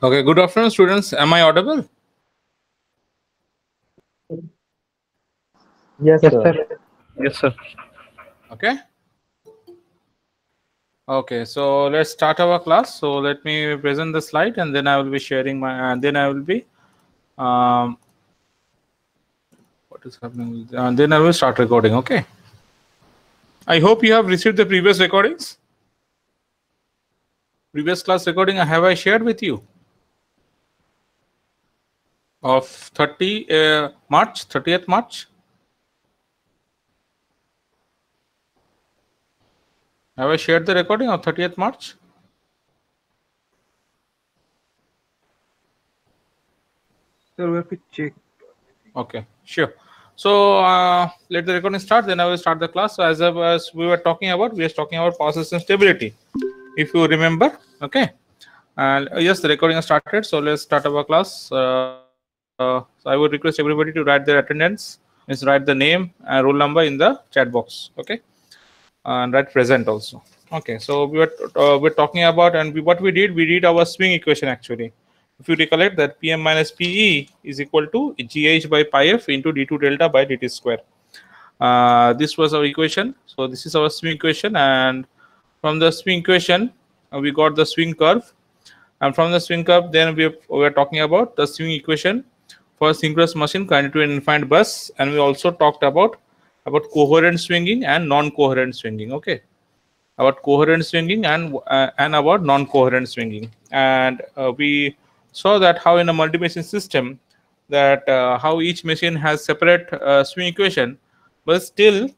Okay, good afternoon, students. Am I audible? Yes, Yes, sir. sir. Yes, sir. Okay. Okay, so let's start our class. So let me present the slide, and then I will be sharing my. And then I will be. Um, what is happening? And then I will start recording. Okay. I hope you have received the previous recordings. Previous class recording have I shared with you of 30th March. Have I shared the recording of 30th March? Sir, we have to check. Okay, sure. So let the recording start. Then I will start the class. So as we were talking about, we are talking about power system stability. If you remember, okay. And yes, the recording has started. So let's start our class. So I would request everybody to write their attendance, means write the name and roll number in the chat box. Okay, and write present also. Okay, so we're talking about, and what we did our swing equation actually. If you recollect that Pm minus Pe is equal to Gh by pi f into d2 delta by dt square. This was our equation. So this is our swing equation, and from the swing equation we got the swing curve, and from the swing curve then we are talking about the swing equation for synchronous machine connected to an infinite bus, and we also talked about coherent swinging and non-coherent swinging. Okay, about coherent swinging and about non-coherent swinging, and we saw that how in a multi-machine system that how each machine has separate swing equation, but still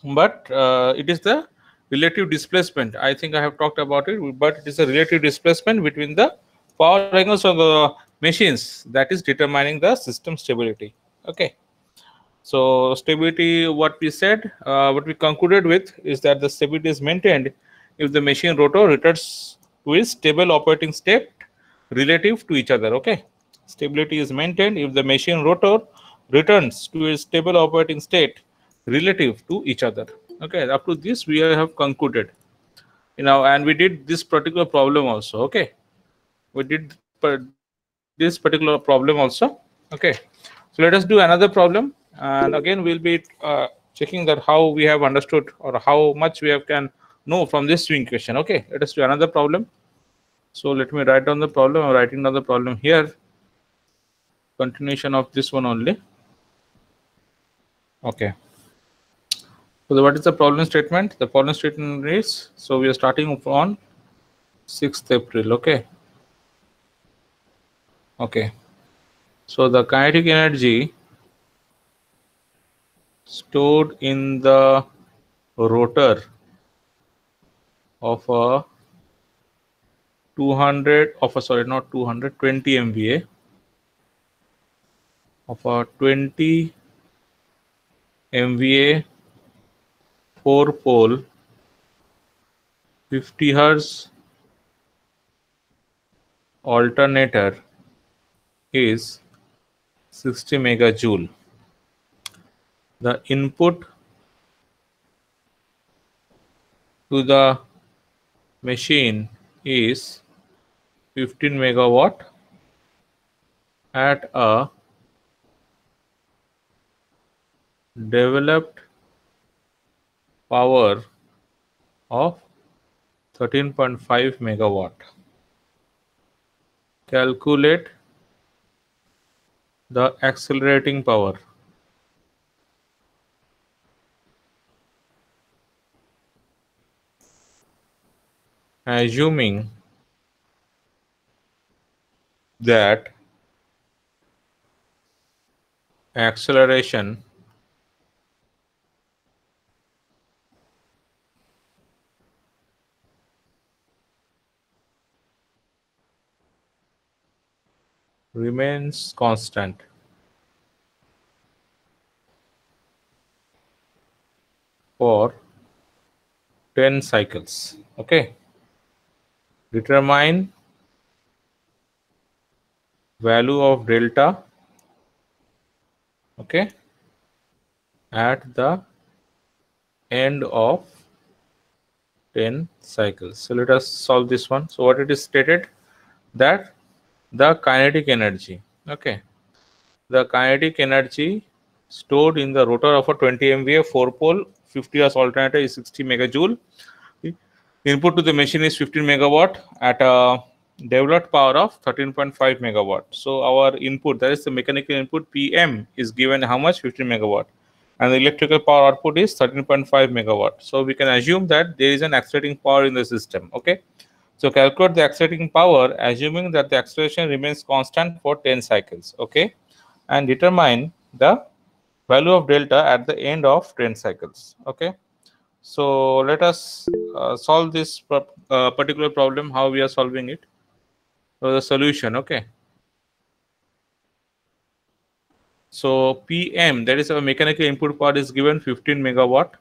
it is the relative displacement. I think I have talked about it, but it is a relative displacement between the power angles of the machines that is determining the system stability. Okay, so stability, what we said, what we concluded with is that the stability is maintained if the machine rotor returns to its stable operating state relative to each other. Okay, stability is maintained if the machine rotor returns to its stable operating state relative to each other. Okay, up to this we have concluded. And we did this particular problem also. Okay, we did this particular problem also. Okay, so let us do another problem, and again we'll be checking that how we have understood or how much we have can know from this swing equation. Okay, let us do another problem. So let me write down the problem. I'm writing down the problem here, continuation of this one only. Okay, so what is the problem statement? The problem statement is, so we are starting on 6th April. Okay, so the kinetic energy stored in the rotor of a 200 of a, sorry, not 200, 20 MVA of a 20 MVA 4 pole 50 Hz alternator is 60 megajoule. The input to the machine is 15 megawatt at a developed power of 13.5 megawatt. Calculate the accelerating power. Assuming that acceleration remains constant for 10 cycles. Okay, determine value of delta, okay, at the end of 10 cycles. So let us solve this one. So what it is stated that the kinetic energy. Okay, the kinetic energy stored in the rotor of a 20 MVA 4-pole 50 Hz alternator is 60 megajoule. Input to the machine is 15 megawatt at a developed power of 13.5 megawatt. So our input, that is the mechanical input PM, is given how much? 15 megawatt, and the electrical power output is 13.5 megawatt. So we can assume that there is an accelerating power in the system. Okay, so calculate the accelerating power assuming that the acceleration remains constant for 10 cycles. Okay, and determine the value of delta at the end of 10 cycles. Okay, so let us solve this particular problem. How we are solving it? So the solution. Okay, so PM, that is our mechanical input power, is given 15 megawatt.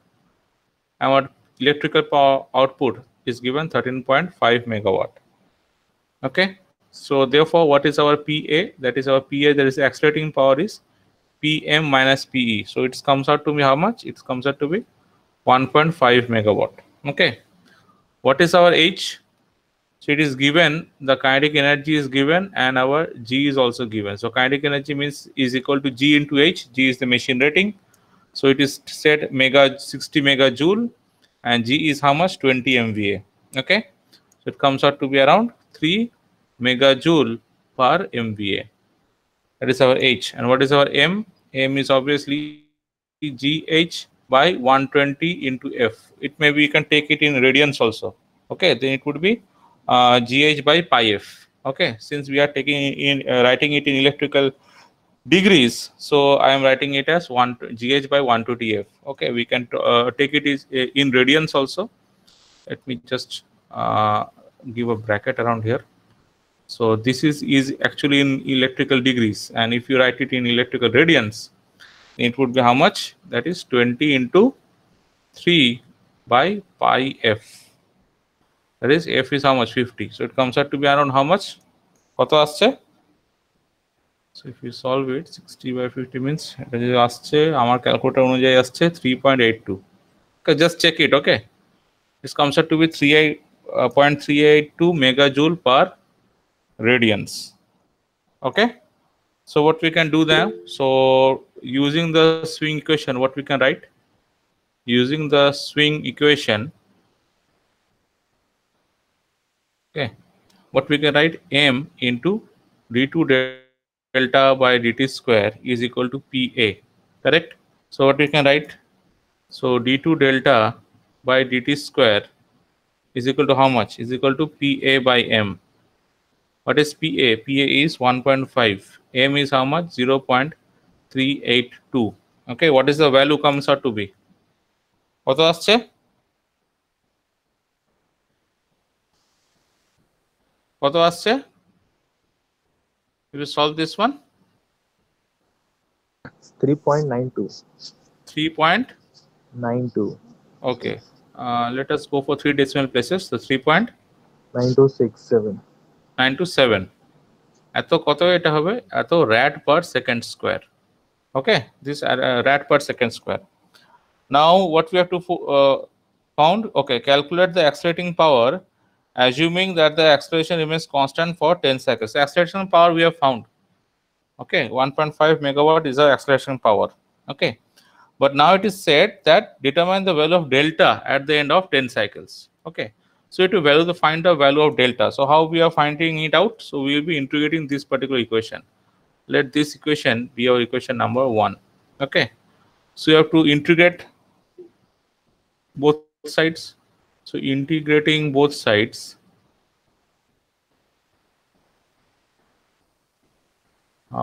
Our electrical power output is given 13.5 megawatt. Okay, so therefore what is our PA? That is our PA, that is accelerating power, is PM minus PE. So it comes out to be how much? It comes out to be 1.5 megawatt. Okay, what is our H? So it is given, the kinetic energy is given, and our G is also given. So kinetic energy means is equal to G into H. G is the machine rating. So it is said 60 megajoule, and G is how much? 20 MVA. Okay, so it comes out to be around 3 megajoule per MVA. That is our H. And what is our M? M is obviously GH by 120 into F. It may be, you can take it in radians also. Okay, then it would be GH by pi F. Okay, since we are taking in writing it in electrical degrees, so I am writing it as 1 GH by 120 F. Okay, we can take it is in radians also. Let me just give a bracket around here. So this is actually in electrical degrees, and if you write it in electrical radians, it would be how much? That is 20 into 3 by pi F. That is, F is how much? 50. So it comes out to be around how much? কত আসছে? So if you solve it, 60 by 50 means এটা যদি আসছে আমার calculator অনুযায়ী আসছে 3.82. Okay, just check it. Okay, this comes out to be 3.382 megajoule per radians. Okay, so what we can do now? So using the swing equation, what we can write? Using the swing equation, okay, what we can write? M into d2 delta by dt square is equal to PA. Correct? So what we can write? So d2 delta by dt square is equal to how much? Is equal to PA by M. What is PA? PA is 1.5. M is how much? 0.382. Okay, what is the value comes out to be? কত আসছে? কত আসছে? If you solve this one, 3.92. 3.92. Okay, let us go for 3 decimal places. So 3.9267. 927. এত কত এটা হবে? এত rad per second square. Okay, this rad per second square. Now what we have to found? Okay, calculate the accelerating power assuming that the acceleration remains constant for 10 cycles. The acceleration power we have found. Okay, 1.5 megawatt is our acceleration power. Okay, but now it is said that determine the value of delta at the end of 10 cycles. Okay, so to find the value of delta. So how we are finding it out? So we will be integrating this particular equation. Let this equation be our equation number 1. Okay, so you have to integrate both sides. So integrating both sides,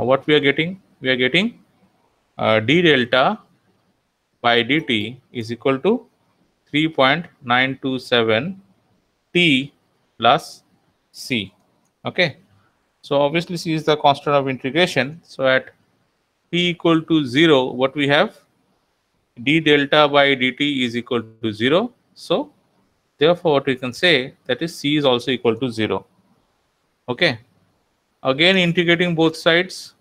what we are getting? We are getting d delta by dt is equal to 3.927 t plus c. Okay, so obviously c is the constant of integration. So at t equal to 0, what we have? D delta by dt is equal to 0. So therefore what we can say, that is c is also equal to 0. Okay, again integrating both sides.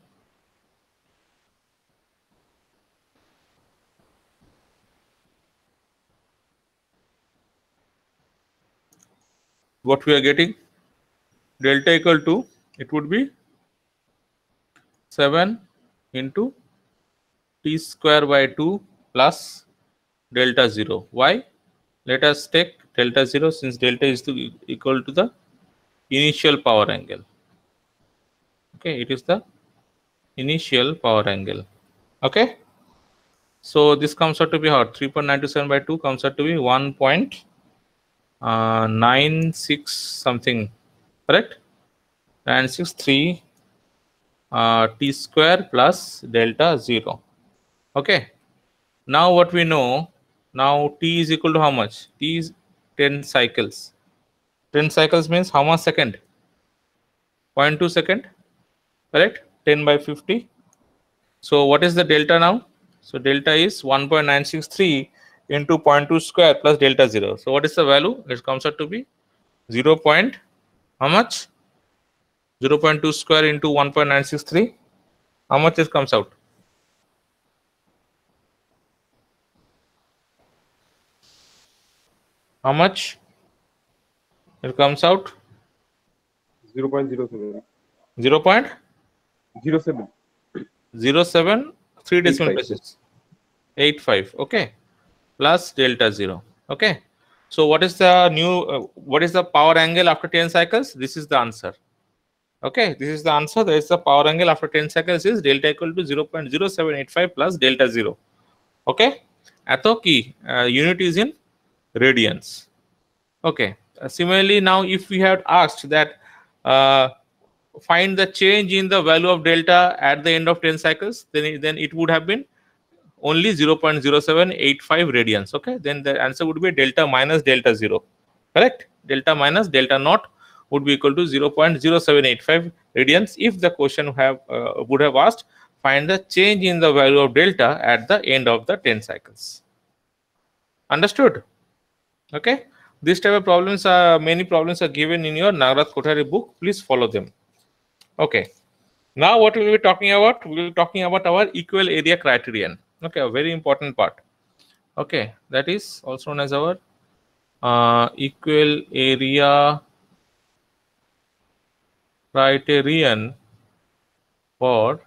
What we are getting? Delta equal to It would be 7 into t square by 2 plus delta 0. Why? Let us take delta 0, since delta is equal to the initial power angle. Okay, it is the initial power angle. Okay, so this comes out to be how? 3.927 by 2 comes out to be 1.96 something, correct? 963 t square plus delta 0. Okay, now what we know, now t is equal to how much? T is 10 cycles. 10 cycles means how much second? 0.2 second, correct? 10 by 50. So what is the delta now? So delta is 1.963 into 0.2 square plus delta 0. So what is the value? It comes out to be 0. How much? 0.2 square into 1.963. How much it comes out? How much it comes out? 0.07. 0.07. 3 decimal 85. places. 85. Okay, plus delta 0. Okay, so what is the new what is the power angle after 10 cycles? This is the answer. Okay, this is the answer. There is the power angle after 10 cycles is delta equal to 0.0785 plus delta 0. Okay, ato ki unit is in radians. Okay, similarly, now if we had asked that find the change in the value of delta at the end of 10 cycles, then it would have been only 0.0785 radians. Okay, then the answer would be delta minus delta 0. Correct? Delta minus delta naught would be equal to 0.0785 radians if the question would have asked find the change in the value of delta at the end of the 10 cycles. Understood? Okay, this type of problems are many problems are given in your Nagrath Kothari book. Please follow them. Okay, now what we will be talking about? We will be talking about our equal area criterion. Okay, a very important part. Okay, that is also known as our equal area criterion for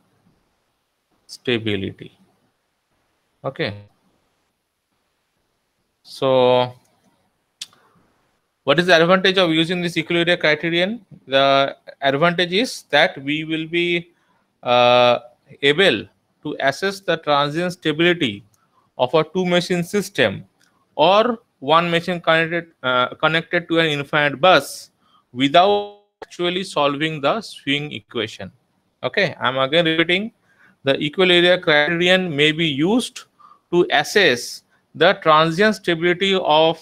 stability. Okay, so what is the advantage of using this equal area criterion? The advantage is that we will be able to assess the transient stability of a two machine system or one machine connected to an infinite bus without actually solving the swing equation. Okay, I'm again repeating, the equal area criterion may be used to assess the transient stability of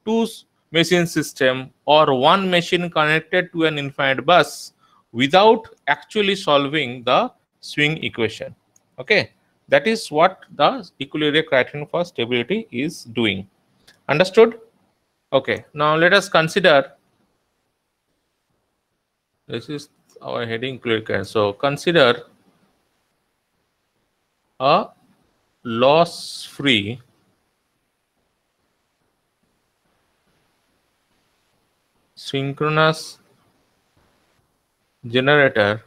two machine system or one machine connected to an infinite bus without actually solving the swing equation. Okay, that is what the equal area criterion for stability is doing. Understood? Okay, now let us consider, this is our heading clear. So consider a loss-free synchronous generator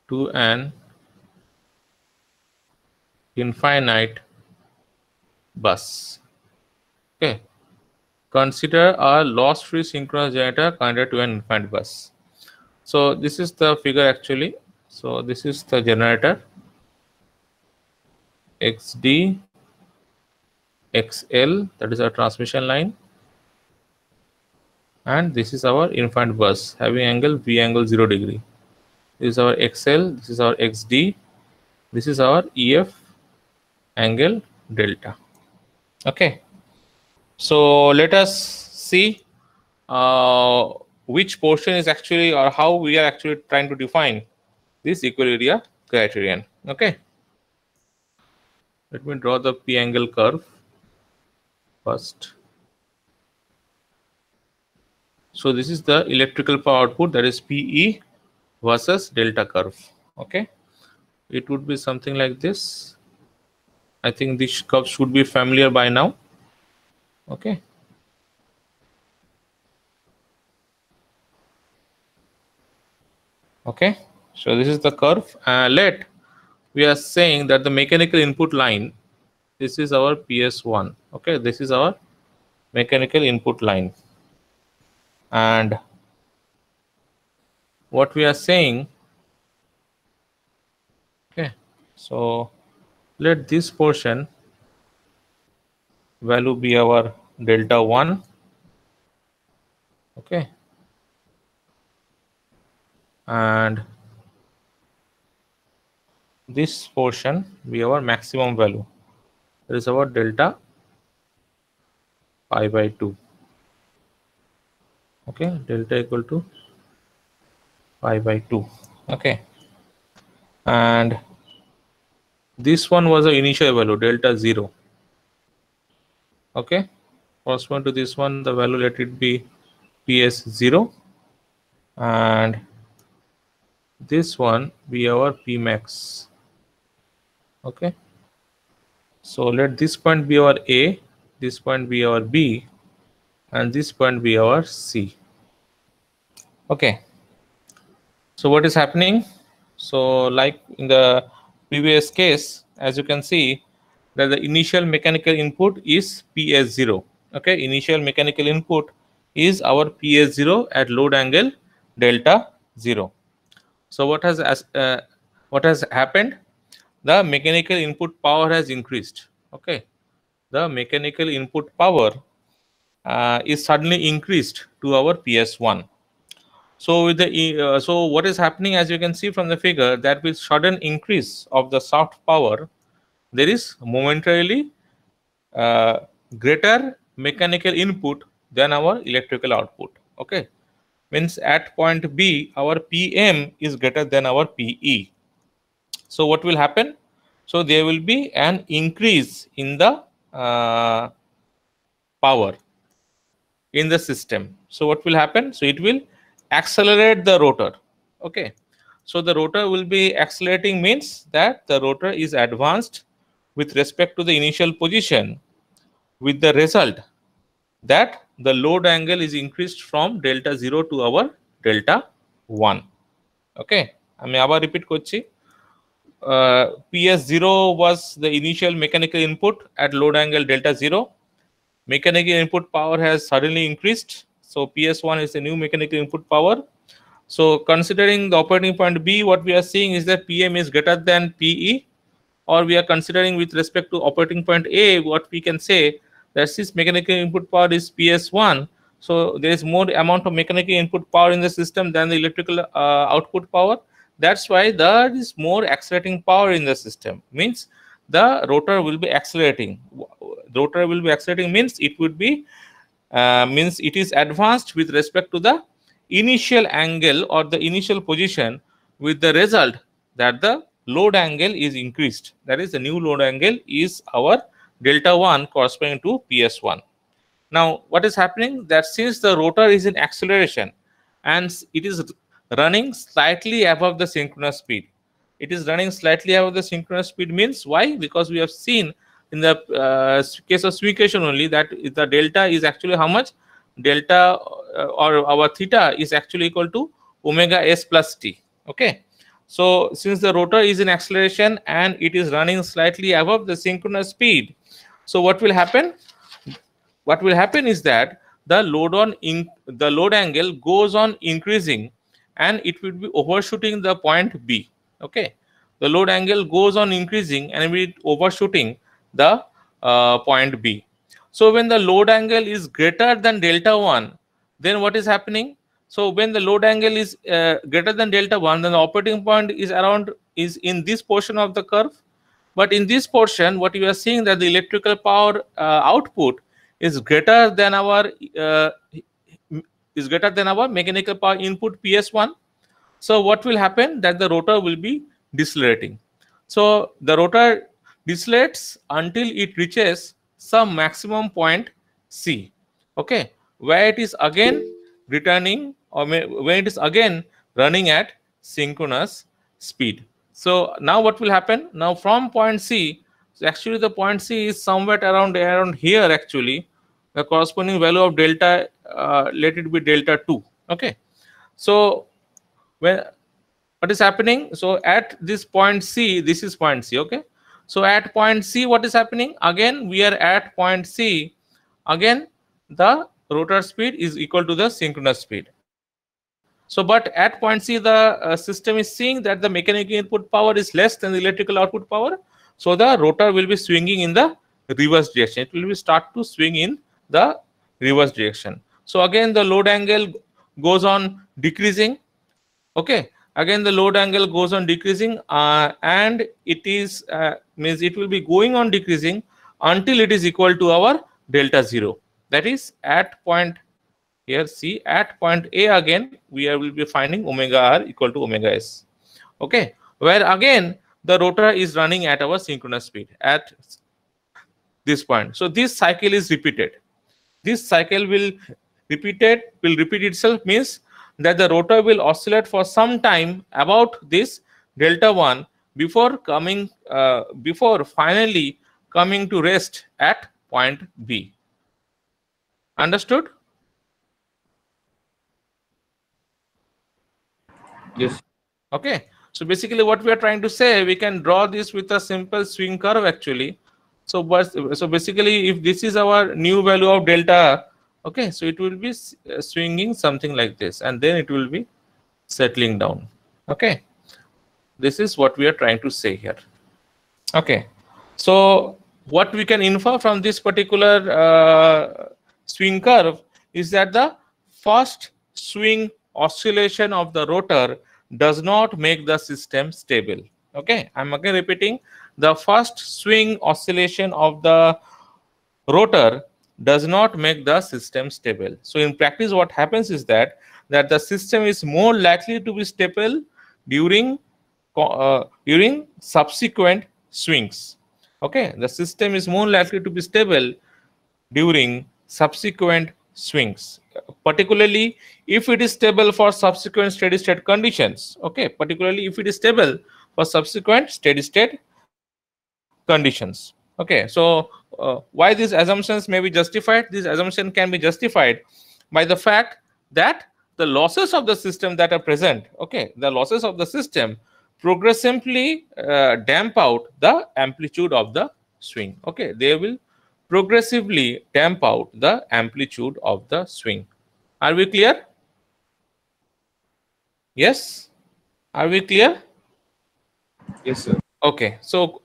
to an infinite bus. Okay, consider a loss-free synchronous generator connected to an infinite bus. So this is the figure actually. So this is the generator XD XL, that is our transmission line, and this is our infinite bus having angle V angle 0 degree. This is our XL, this is our XD, this is our EF angle delta. Okay, so let us see which portion is actually, or how we are actually trying to define this equal area criterion. Okay, let me draw the P angle curve first. So this is the electrical power output, that is PE versus delta curve. Okay, it would be something like this. I think this curve should be familiar by now. Okay, Okay, so this is the curve. Let we are saying that the mechanical input line, this is our PS1. Okay, this is our mechanical input line, and what we are saying, okay, so let this portion value be our delta 1. Okay, and this portion be our maximum value, that is our delta pi by 2. Okay, delta equal to pi by 2. Okay, and this one was the initial value delta 0. Okay, correspond to this one, the value, let it be PS0, and this one be our Pmax. Okay, so let this point be our A, this point be our B, and this point be our C. Okay, so what is happening? So like in the previous case, as you can see that the initial mechanical input is PS0. Okay, initial mechanical input is our PS0 at load angle delta 0. So what has happened? The mechanical input power has increased. Okay, the mechanical input power is suddenly increased to our PS1. So with the so what is happening, as you can see from the figure, that with sudden increase of the shaft power, there is momentarily uh, greater mechanical input than our electrical output. Okay, means at point B our PM is greater than our PE. So what will happen? So there will be an increase in the power in the system. So what will happen? So it will accelerate the rotor. Okay, so the rotor will be accelerating, means that the rotor is advanced with respect to the initial position, with the result that the load angle is increased from delta 0 to our delta 1. Okay, আমি আবার repeat করছি, PS0 was the initial mechanical input at load angle delta 0. Mechanical input power has suddenly increased, so PS1 is the new mechanical input power. So considering the operating point B, what we are seeing is that PM is greater than PE, or we are considering with respect to operating point A, what we can say that since mechanical input power is PS1, so there is more amount of mechanical input power in the system than the electrical output power. That's why there is more accelerating power in the system, means the rotor will be accelerating. The rotor will be accelerating means it would be means it is advanced with respect to the initial angle or the initial position, with the result that the load angle is increased. That is, the new load angle is our delta 1 corresponding to PS1. Now what is happening, that since the rotor is in acceleration and it is running slightly above the synchronous speed, it is running slightly above the synchronous speed means why? Because we have seen in the case of swing only that the delta is actually how much? Delta or our theta is actually equal to omega s plus t. Okay, so since the rotor is in acceleration and it is running slightly above the synchronous speed, so what will happen? What will happen is that the the load angle goes on increasing and it will be overshooting the point B. Okay, the load angle goes on increasing and will be overshooting the point B. So when the load angle is greater than delta 1, then what is happening? So when the load angle is greater than delta 1, then the operating point is in this portion of the curve. But in this portion, what you are seeing that the electrical power output is greater than our mechanical power input PS1. So what will happen? That the rotor will be decelerating. So the rotor decelerates until it reaches some maximum point C. Okay, where it is again returning, or when it is again running at synchronous speed. So now what will happen? Now from point C, so actually the point C is somewhere around here actually. The corresponding value of delta, let it be delta 2. Okay, so when what is happening? So at this point C, this is point C, okay? So at point C, what is happening? Again, we are at point C. Again, the rotor speed is equal to the synchronous speed. So, but at point C, the system is seeing that the mechanical input power is less than the electrical output power. So the rotor will be swinging in the reverse direction. It will be start to swing in the reverse direction. So again, the load angle goes on decreasing. Okay, again the load angle goes on decreasing, and it is means it will be going on decreasing until it is equal to our delta 0. That is at point here C, at point A again will be finding omega r equal to omega s. Okay, where again the rotor is running at our synchronous speed at this point. So this cycle is repeated. This cycle will repeat itself, means that the rotor will oscillate for some time about this delta 1 before finally coming to rest at point B. Understood? Yes. Okay, so basically what we are trying to say, we can draw this with a simple swing curve actually. So basically if this is our new value of delta, okay, so it will be swinging something like this, and then it will be settling down. Okay, this is what we are trying to say here. Okay, so what we can infer from this particular swing curve is that the first swing oscillation of the rotor does not make the system stable. Okay, I'm again repeating, the first swing oscillation of the rotor does not make the system stable. So in practice what happens is that the system is more likely to be stable during subsequent swings. Okay, the system is more likely to be stable during subsequent swings, particularly if it is stable for subsequent steady state conditions. Okay, particularly if it is stable for subsequent steady state conditions. Okay, so why these assumptions may be justified? This assumption can be justified by the fact that the losses of the system that are present, okay, the losses of the system progressively damp out the amplitude of the swing. Okay, they will progressively damp out the amplitude of the swing. Are we clear? Yes, are we clear? Yes, sir. Okay, so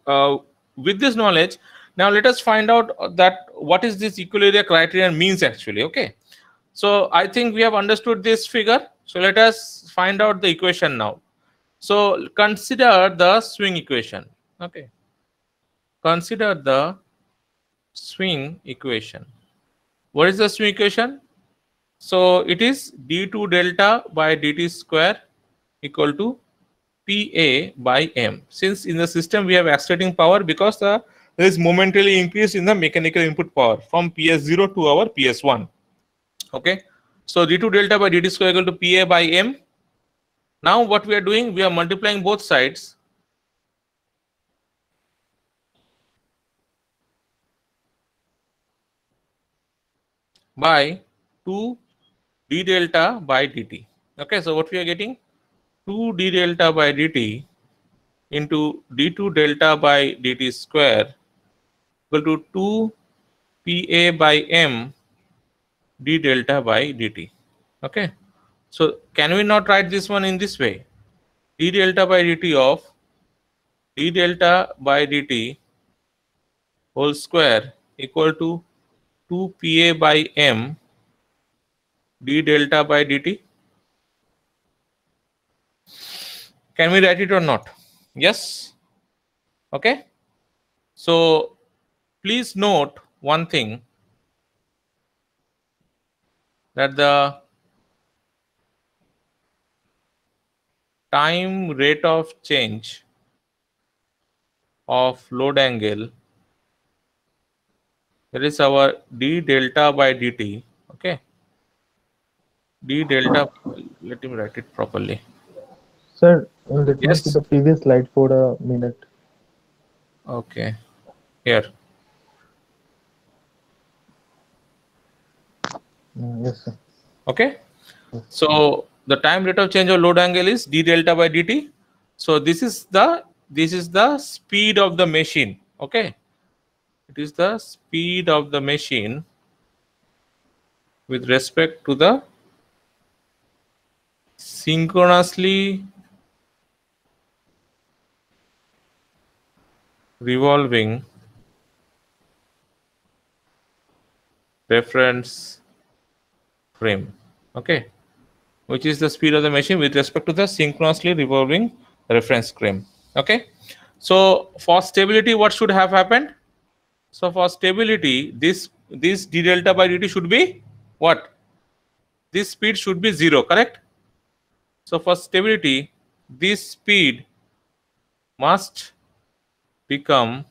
with this knowledge, now let us find out that what is this equilibrium criterion means actually. Okay, so I think we have understood this figure. So let us find out the equation now. So consider the swing equation. Okay, consider the swing equation. What is the swing equation? So it is d2 delta by dt square equal to PA by M. Since in the system we have accelerating power because there is momentarily increase in the mechanical input power from PS0 to our PS1. Okay, so d2 delta by dt square equal to PA by M. Now what we are doing, we are multiplying both sides by 2 d delta by dt. Okay, so what we are getting, 2 d delta by dt into d2 delta by dt square equal to 2 PA by M d delta by dt. Okay, so can we not write this one in this way? D delta by dt of d delta by dt whole square equal to 2 PA by M d delta by dt. Can we write it or not? Yes. Okay, so please note one thing, that the time rate of change of load angle, that is our d delta by dt. Okay, d delta, let me write it properly. Sir, let me see Yes. the previous slide for a minute. Okay, here. Yes, sir. Okay, so the time rate of change of load angle is d delta by dt. So this is the speed of the machine. Okay, it is the speed of the machine with respect to the synchronously revolving reference frame. Okay, which is the speed of the machine with respect to the synchronously revolving reference frame. Okay, so for stability, what should have happened? So for stability, this d delta by dt should be what? This speed should be 0, correct? So for stability, this speed must become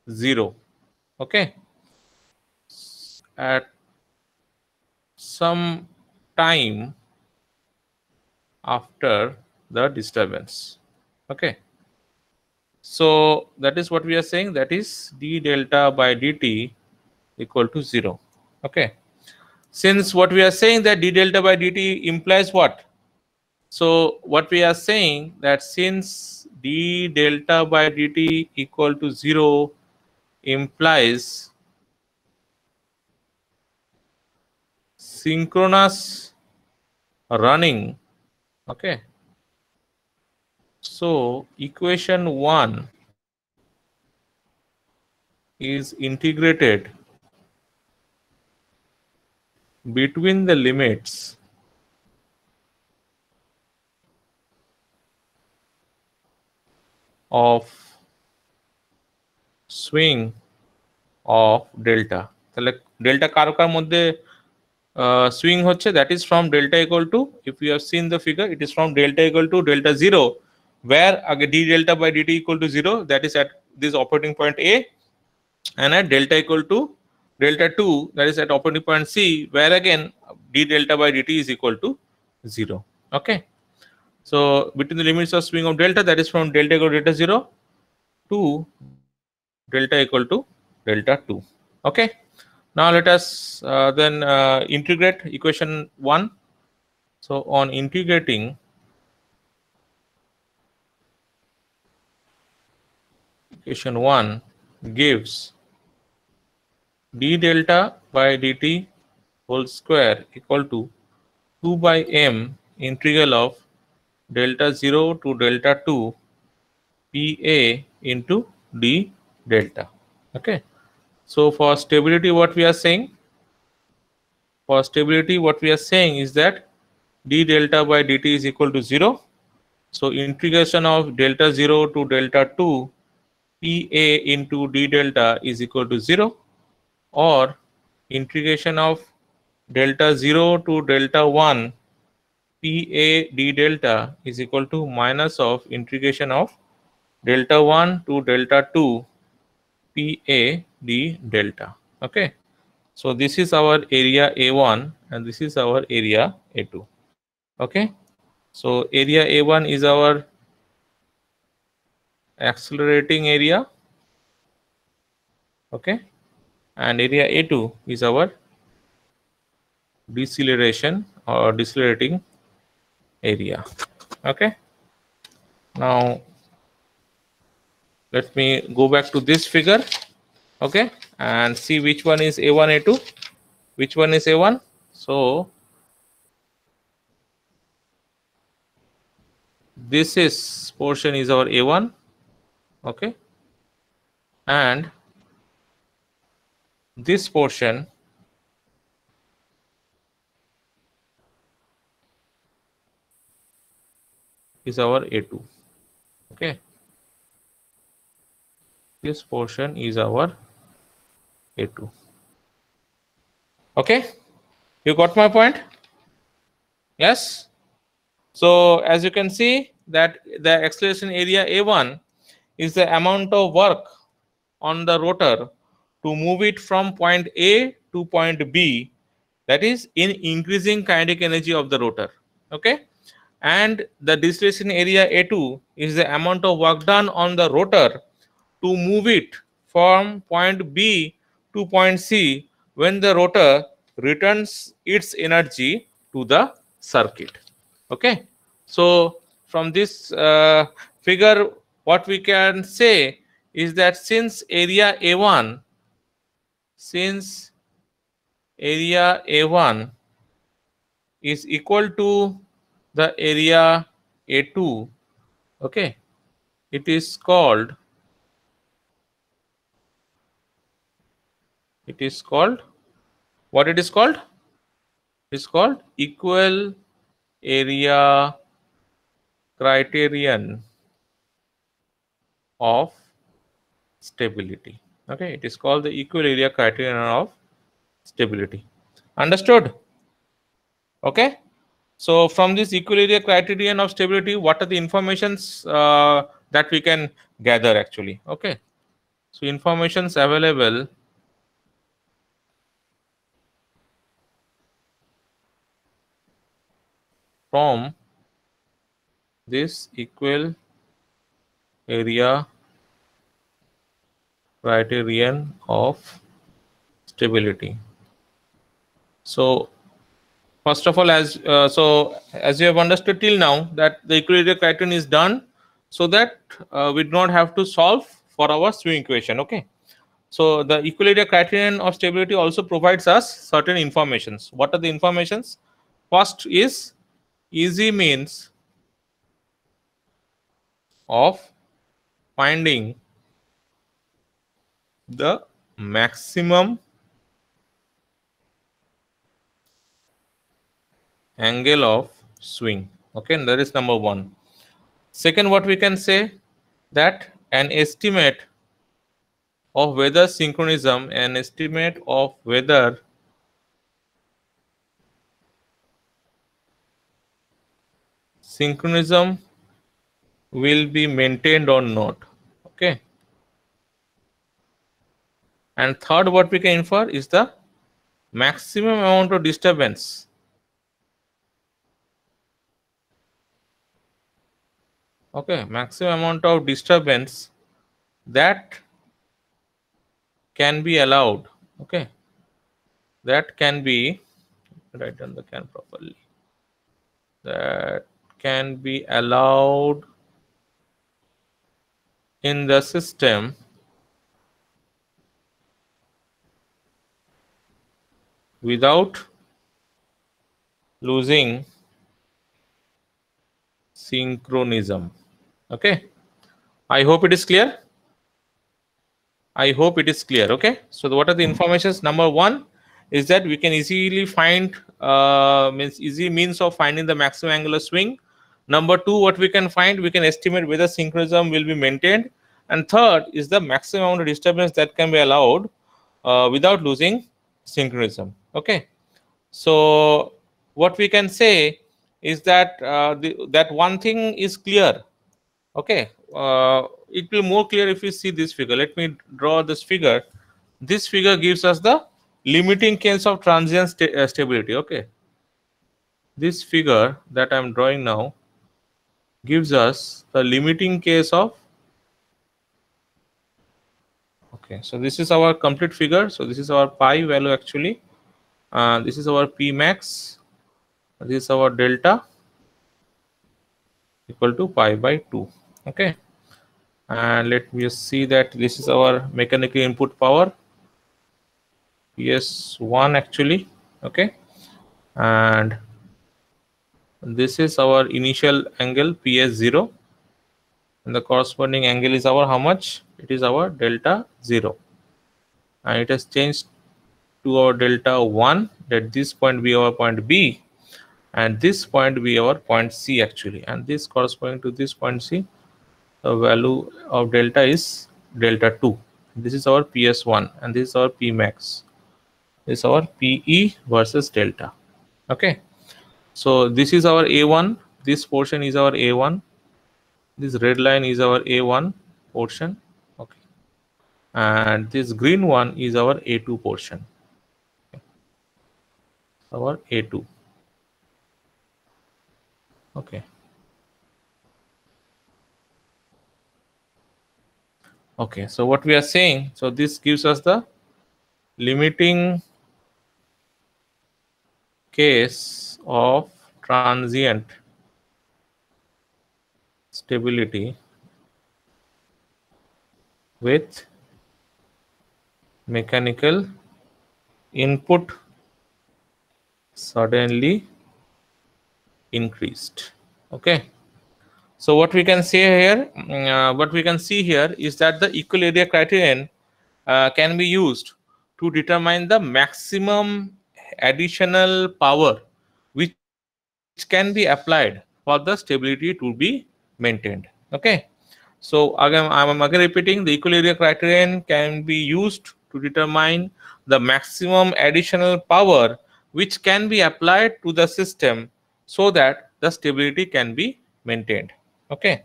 0. Okay, at some time after the disturbance. Okay, so that is what we are saying, that is d delta by dt equal to 0. Okay, since what we are saying that d delta by dt implies what? So what we are saying that since d delta by dt equal to 0 implies synchronous running. Okay, so equation 1 is integrated between the limits of swing of delta. তাহলে delta কার কার মধ্যে swing হচ্ছে, that is from delta equal to, if you have seen the figure, it is from delta equal to delta 0, where again d delta by dt equal to 0, that is at this operating point A, and at delta equal to delta 2, that is at operating point C, where again d delta by dt is equal to 0. Okay, so between the limits of swing of delta, that is from delta equal to delta 0 to delta equal to delta 2. Okay, now let us then integrate equation 1. So on integrating equation 1 gives d delta by dt whole square equal to 2 by m integral of delta 0 to delta 2 pa into d delta. Okay, so for stability, what we are saying? For stability, what we are saying is that d delta by dt is equal to 0. So integration of delta 0 to delta 2 pa into d delta is equal to 0, or integration of delta 0 to delta 1 pa d delta is equal to minus of integration of delta 1 to delta 2 pa d delta. Okay, so this is our area A1 and this is our area A2. Okay, so area A1 is our accelerating area. Okay, and area A2 is our deceleration or decelerating area. Okay, now let me go back to this figure. Okay, and see which one is A1, A2, which one is A1. So this is portion is our A1. Okay, and this portion is our A2. Okay, this portion is our A2. Okay, you got my point? Yes. So as you can see that the acceleration area A1 is the amount of work on the rotor to move it from point A to point B, that is in increasing kinetic energy of the rotor. Okay, and the deceleration area A2 is the amount of work done on the rotor to move it from point B to point C when the rotor returns its energy to the circuit. Okay, so from this figure, what we can say is that since area A1 is equal to the area A2, okay, it is called what it is called? It is called equal area criterion of stability. Okay, it is called the equal area criterion of stability. Understood? Okay, so from this equal area criterion of stability, what are the informations that we can gather actually? Okay, so informations available from this equal area criterion of stability. So first of all, as you have understood till now, that the equilibrium criterion is done so that we do not have to solve for our swing equation. Okay, so the equilibrium criterion of stability also provides us certain informations. What are the informations? First is easy means of finding the maximum angle of swing. Okay, and that is number one. Second, what we can say, that an estimate of whether synchronism will be maintained or not. Okay, and third, what we can infer is the maximum amount of disturbance maximum amount of disturbance that can be allowed. Okay, that can be, write down the can properly, that can be allowed in the system without losing synchronism. Okay, I hope it is clear. Okay, so what are the informations? Number one is that we can easily find easy means of finding the maximum angular swing. Number two, what we can find, we can estimate whether synchronism will be maintained. And third is the maximum amount of disturbance that can be allowed without losing synchronism. Okay, so what we can say is that that one thing is clear. Okay, it will more clear if you see this figure. Let me draw this figure. This figure gives us the limiting case of transient stability. Okay, this figure that I am drawing now gives us the limiting case of, okay, so this is our complete figure. So this is our pi value actually, this is our p max, this is our delta equal to pi by 2. Okay, and let me just see that this is our mechanical input power, PS1 actually. Okay, and this is our initial angle PS0, and the corresponding angle is our how much? It is our delta 0, and it has changed to our delta 1, that this point be our point B and this point be our point C actually, and this corresponding to this point C, the value of delta is delta 2. This is our PS1 and this is our P max. This is our PE versus delta. Okay, so this is our A1, this portion is our A1, this red line is our A1 portion. Okay, and this green one is our A2 portion. Okay, our A2. Okay, okay, so what we are saying, so this gives us the limiting case of transient stability with mechanical input suddenly increased. Okay, so what we can say here, what we can see here is that the equal area criterion can be used to determine the maximum additional power which can be applied for the stability to be maintained. Okay, so again, I'm again repeating, the equal area criterion can be used to determine the maximum additional power which can be applied to the system so that the stability can be maintained. Okay,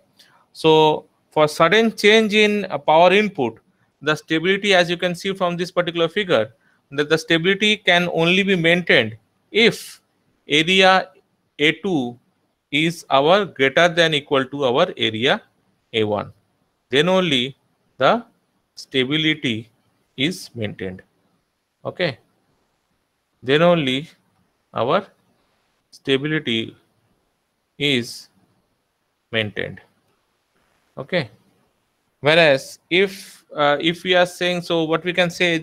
so for sudden change in power input, the stability, as you can see from this particular figure, that the stability can only be maintained if area A2 is our greater than equal to our area A1. Then only the stability is maintained. Okay, then only our stability is maintained. Okay, whereas if we are saying, so what we can say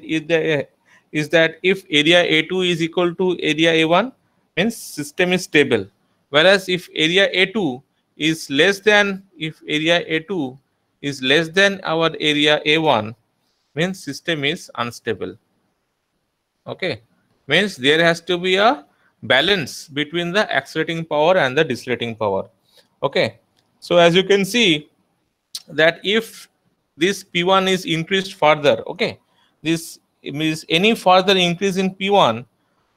is that if area A2 is equal to area A1, means system is stable, whereas if area A2 is less than, if area A2 is less than our area A1, means system is unstable. Okay, means there has to be a balance between the accelerating power and the decelerating power. Okay, so as you can see that if this P1 is increased further, okay, this means any further increase in P1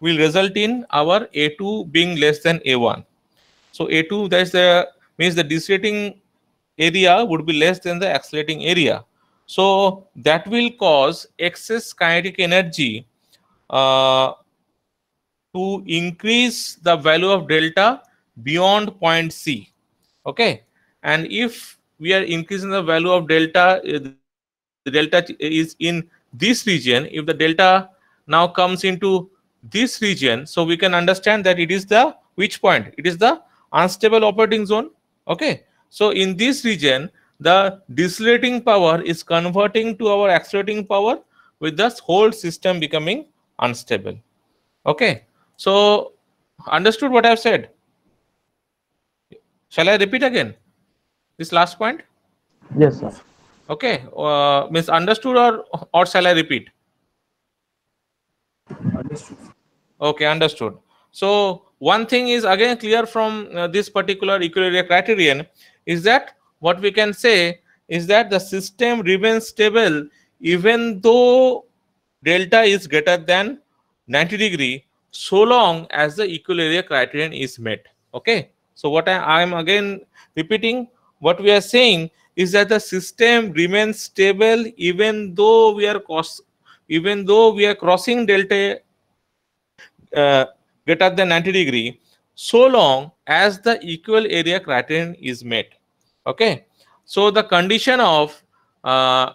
will result in our A2 being less than A1. So A2, that's the means the decelerating area would be less than the accelerating area. So that will cause excess kinetic energy uh, to increase the value of delta beyond point C. Okay, and if we are increasing the value of delta, the delta is in this region. If the delta now comes into this region, so we can understand that it is the which point? It is the unstable operating zone. Okay, so in this region, the decelerating power is converting to our accelerating power, with the whole system becoming unstable. Okay, so understood what I've said? Shall I repeat again this last point? Yes, sir. Okay, means understood, or shall I repeat? Understood. Okay, understood. So one thing is again clear from this particular equilibrium criterion is that what we can say is that the system remains stable even though delta is greater than 90 degree, so long as the equilibrium criterion is met. Okay, so what I am again repeating, what we are saying is that the system remains stable even though even though we are crossing delta uh, greater than 90 degree, so long as the equal area criterion is met. Okay, so the condition of that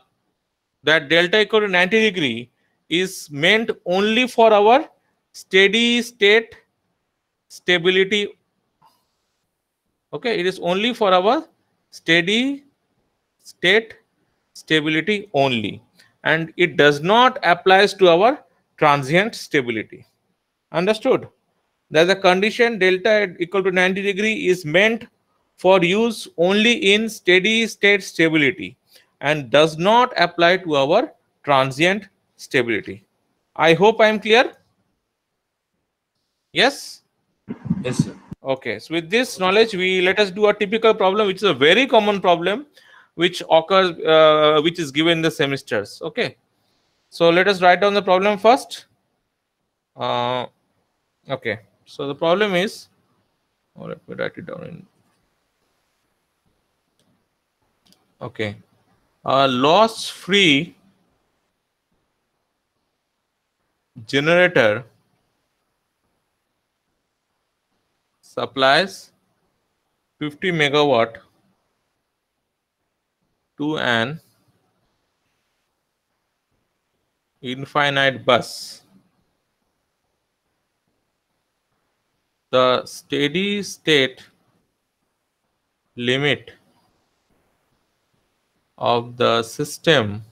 delta equal to 90 degree is meant only for our steady state stability. Okay, it is only for our steady state stability only, and it does not applies to our transient stability. Understood? That the condition delta equal to 90 degree is meant for use only in steady state stability and does not apply to our transient stability. I hope I am clear. Yes. Yes, sir. Okay, so with this knowledge, we let us do a typical problem, which is a very common problem, which occurs, which is given in the semesters. Okay, so let us write down the problem first. Uh, okay, so the problem is, let me write it down in. Okay, a loss-free generator supplies 50 megawatt to an infinite bus the steady state limit of the system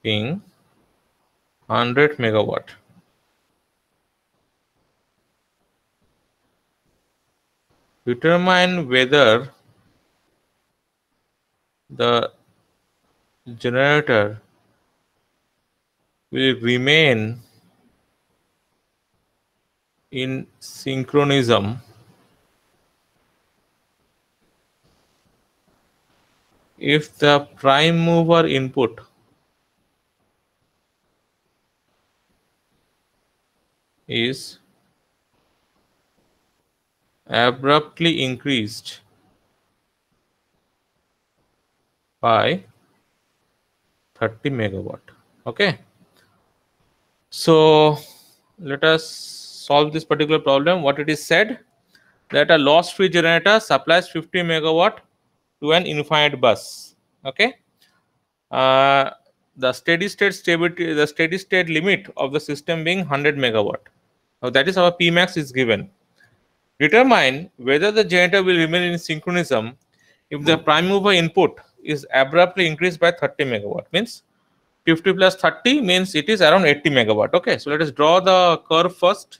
being 100 megawatt. Determine whether the generator will remain in synchronism if the prime mover input is abruptly increased by 30 megawatt. Okay, so let us solve this particular problem. What it is said, that a loss free generator supplies 50 megawatt to an infinite bus. Okay, the steady state stability, the steady state limit of the system being 100 megawatt. Now that is our Pmax is given. Determine whether the generator will remain in synchronism if the prime mover input is abruptly increased by 30 megawatt. Means 50 plus 30 means it is around 80 megawatt. Okay, so let us draw the curve first.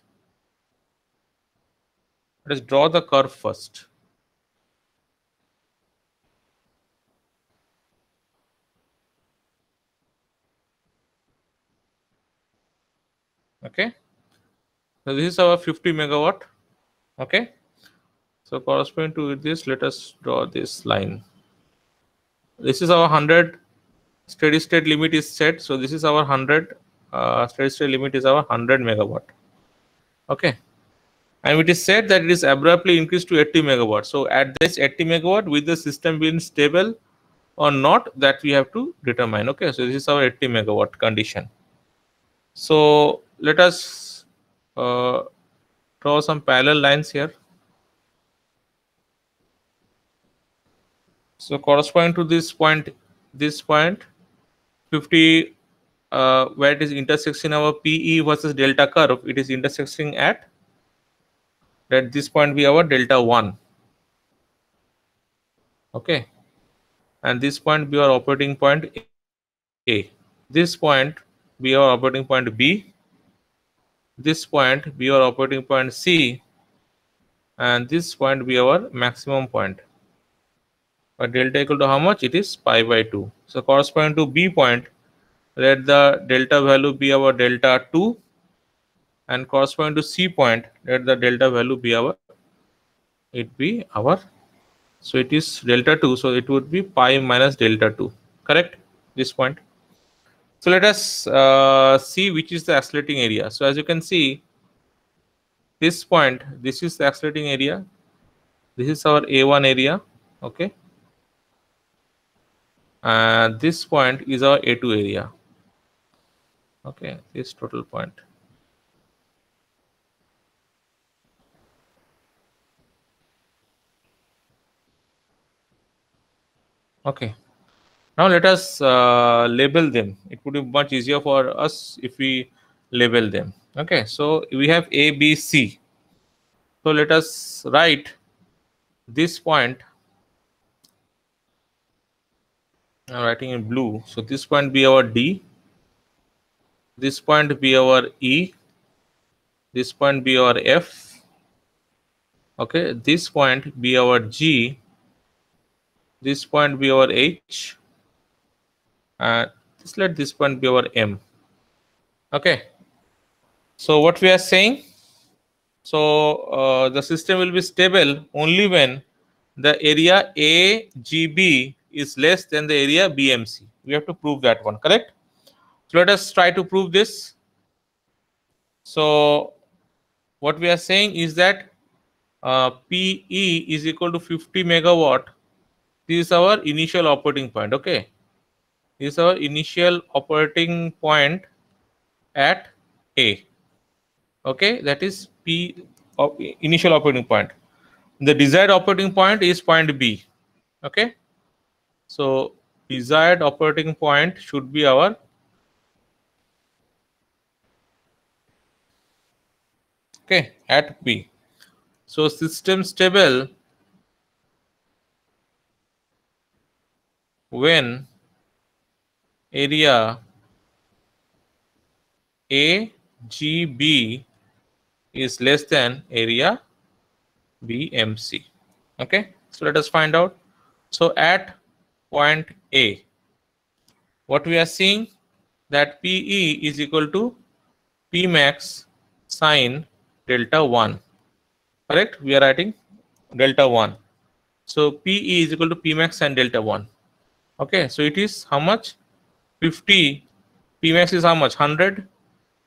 Let us draw the curve first. Okay, so this is our 50 megawatt. Okay, so corresponding to this, let us draw this line. This is our 100 steady state limit is set. So this is our 100 steady state limit is our 100 megawatt. Okay, and it is said that it is abruptly increased to 80 megawatt. So at this 80 megawatt, with the system being stable or not, that we have to determine. Okay, so this is our 80 megawatt condition. So let us draw some parallel lines here. So corresponding to this point 50 where it is intersecting our PE versus delta curve, it is intersecting at this point be our delta 1. Okay, and this point be our operating point A. This point be our operating point B. This point be our operating point C, and this point be our maximum point. But delta equal to how much? It is pi by 2. So corresponding to B point, let the delta value be our delta 2, and corresponding to C point, let the delta value be our so it is delta 2, so it would be pi minus delta 2, correct, this point. So let us see which is the accelerating area. So as you can see, this point, this is the accelerating area, this is our A1 area. Okay, this point is our A2 area. Okay, this total point. Okay, now let us label them. It would be much easier for us if we label them. Okay, so we have A, B, C. So let us write this point. I'm writing in blue. So this point be our D. This point be our E. This point be our F. Okay, this point be our G. This point be our H. And let this point be our M. Okay, so what we are saying, so the system will be stable only when the area AGB is less than the area BMC. We have to prove that one, correct? So let us try to prove this. So what we are saying is that PE is equal to 50 megawatt. This is our initial operating point. Okay, this is our initial operating point at A. Okay, that is P initial operating point. The desired operating point is point B. Okay, so desired operating point should be our Okay, at B. So system stable when area AGB is less than area BMC. Okay, so let us find out. So at point A, what we are seeing that PE is equal to P max sine delta 1. Correct? We are writing delta 1. So PE is equal to P max sine delta 1. Okay, so it is how much? 50. P max is how much? 100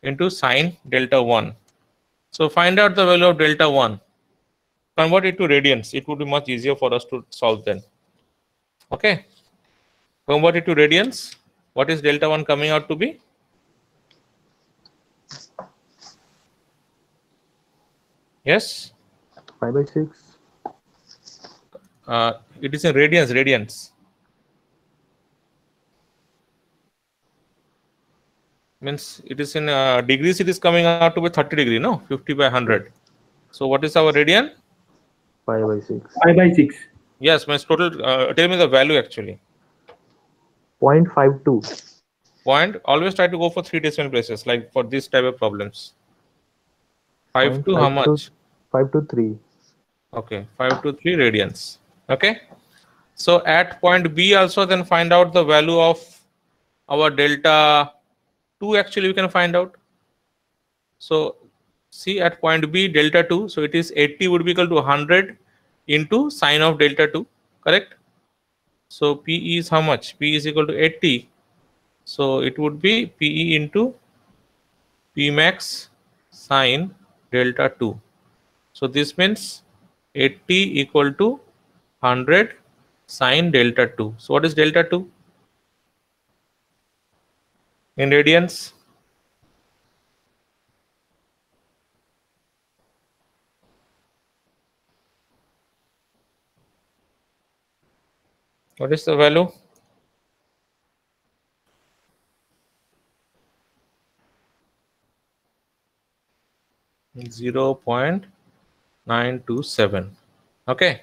into sine delta 1. So find out the value of delta 1. Convert it to radians. It would be much easier for us to solve then. Okay. Convert it to radians. What is delta 1 coming out to be? Yes? 5/6. It is in radians, radians. Means it is in degrees, it is coming out to be 30 degree, no? 50 by 100. So what is our radian? 5/6. 5/6. Yes, means total, tell me the value actually. 0.52. Point, always try to go for 3 decimal places, like for this type of problems. 5 to how 0.5 to much? 5 to 3. Okay, 5 to 3 radians. Okay. So at point B also then find out the value of our delta 2 actually we can find out. So see at point B delta 2, so it is 80 would be equal to 100 into sine of delta 2, correct? So P is how much? P is equal to 80. So it would be PE into P max sine delta 2. So this means 80 equal to 100 sine delta 2. So what is delta 2 in radians? What is the value? Zero 0.927. Okay.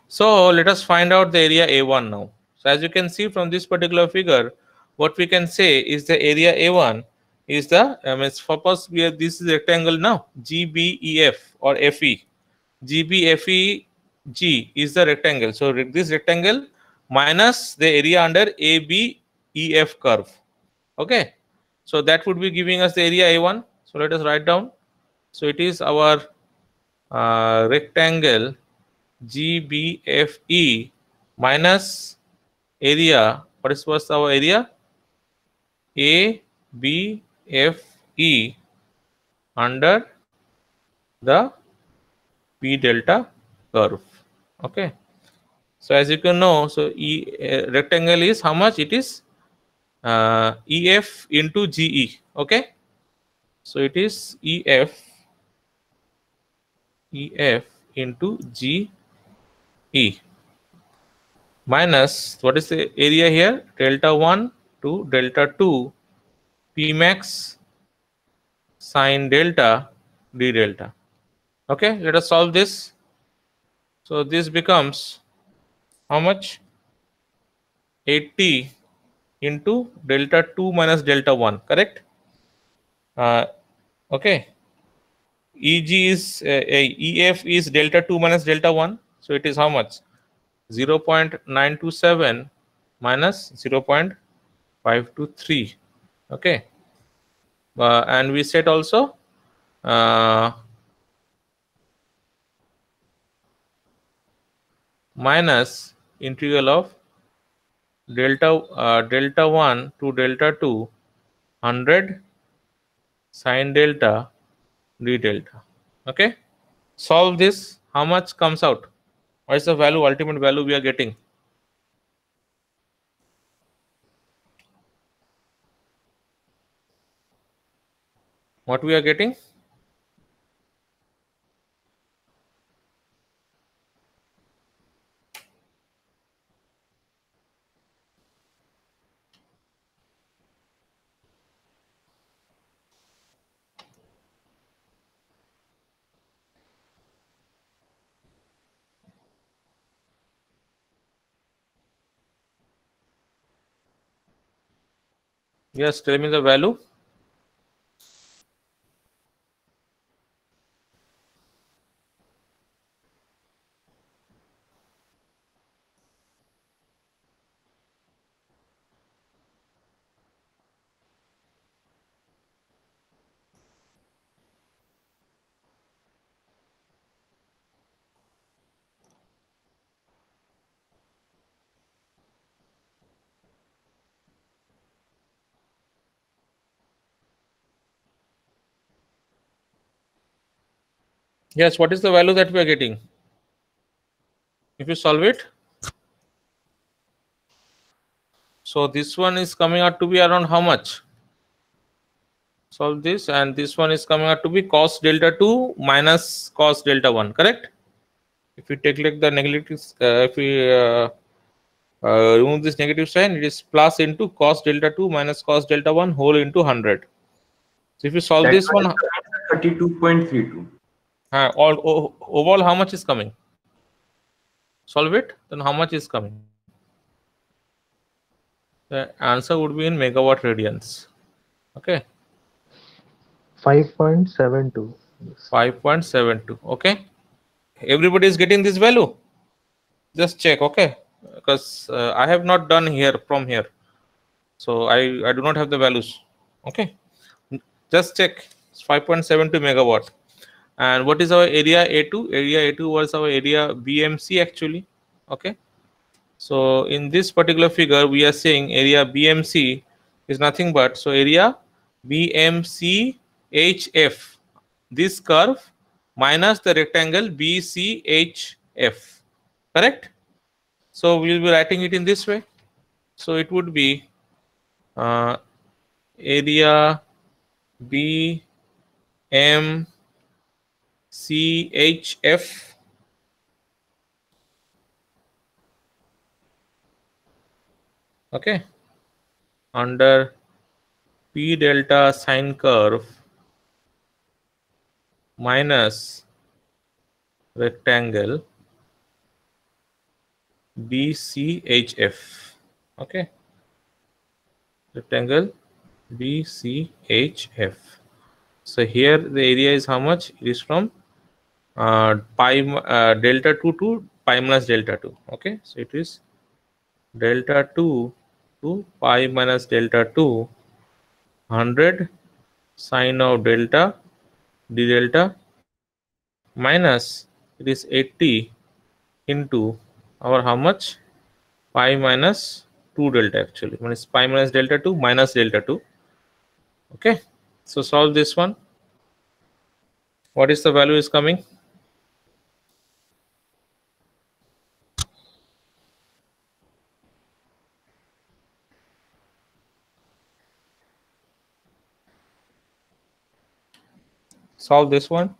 So let us find out the area A1 now. So as you can see from this particular figure, what we can say is the area A1 is the, suppose we have this is rectangle now, GBEF or FE. GBFEG is the rectangle. So this rectangle minus the area under ABEF curve. Okay. So that would be giving us the area A1. So let us write down. So it is our rectangle GBFE minus area. What is was our area? ABFE under the P delta curve. Okay. So as you can know, so rectangle is how much? It is EF into GE. Okay. So it is EF into GE minus what is the area here? Delta 1 to delta 2 P max sine delta d delta. Okay, let us solve this. So this becomes how much? 80 into delta 2 minus delta 1, correct? Okay. EG is EF is delta 2 minus delta 1. So it is how much? 0.927 minus 0.523. Okay. And we said also minus integral of delta 1 to delta 2 100 sine delta d delta. Okay. Solve this. How much comes out? What is the value, ultimate value we are getting? What we are getting? Yes, tell me the value. Yes, what is the value that we are getting? If you solve it, so this one is coming out to be around how much? Solve this, and this one is coming out to be cos delta 2 minus cos delta 1, correct? If we take like the negative, if we remove this negative sign, it is plus into cos delta 2 minus cos delta 1 whole into 100. So if you solve That this one, one is 32.32. overall how much is coming? Solve it, then how much is coming? The answer would be in megawatt radians. Okay, 5.72. 5.72. Okay, everybody is getting this value. Just check, okay, because I have not done here from here, so I do not have the values. Okay, just check. It's 5.72 megawatt. And what is our area A2? Area A2 was our area BMC actually. Okay, so in this particular figure, we are saying area BMC is nothing but, so area BMC HF, this curve minus the rectangle BCHF, correct? So we will be writing it in this way. So it would be area BMCHF okay under P delta sine curve minus rectangle BCHF. Okay, rectangle BCHF. So here the area is how much? It is from pi delta 2 to pi minus delta 2. Okay, so it is delta 2 to pi minus delta 2, 100 sine of delta d delta minus it is 80 into our how much? Pi minus 2 delta actually. Means pi minus delta 2 minus delta 2. Okay, so solve this one. What is the value is coming? Solve this one.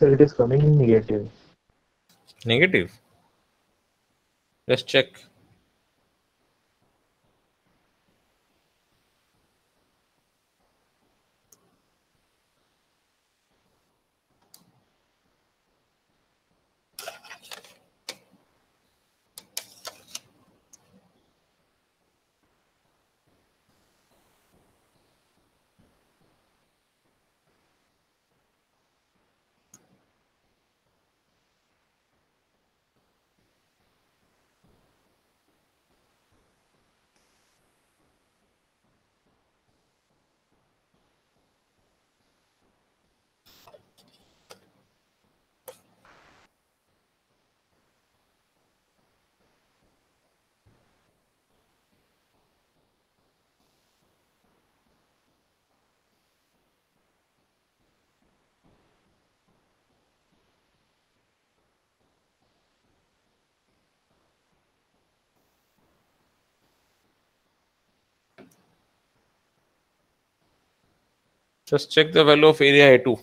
So it is coming negative. Negative. Let's check. Just check the value of area A2.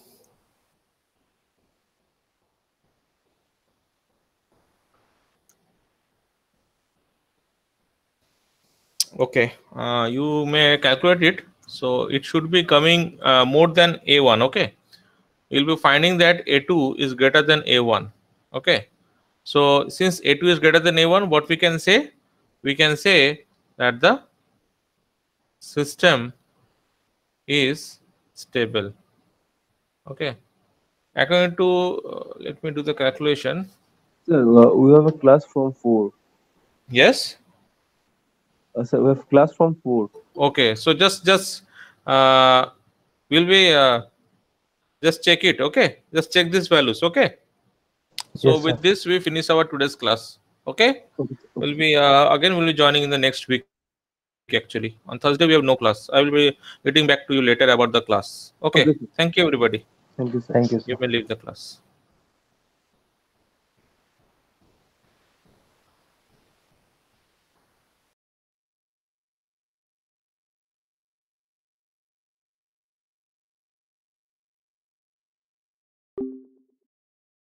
Okay, you may calculate it. So it should be coming more than A1. Okay, you'll be finding that A2 is greater than A1. Okay, so since A2 is greater than A1, what we can say? We can say that the system is stable. Okay, according to let me do the calculation. Sir, we have a class from 4. Yes. Sir, we have class from 4. Okay, so just uh, we'll be just check it. Okay, just check these values. Okay, so Yes, sir. with this we finish our today's class. Okay, Okay, we'll okay. be again we'll be joining in the next week. Actually, on Thursday we have no class. I will be getting back to you later about the class. Okay, Okay, sir. thank you everybody. Thank you, sir. Thank you, You sir. may leave the class.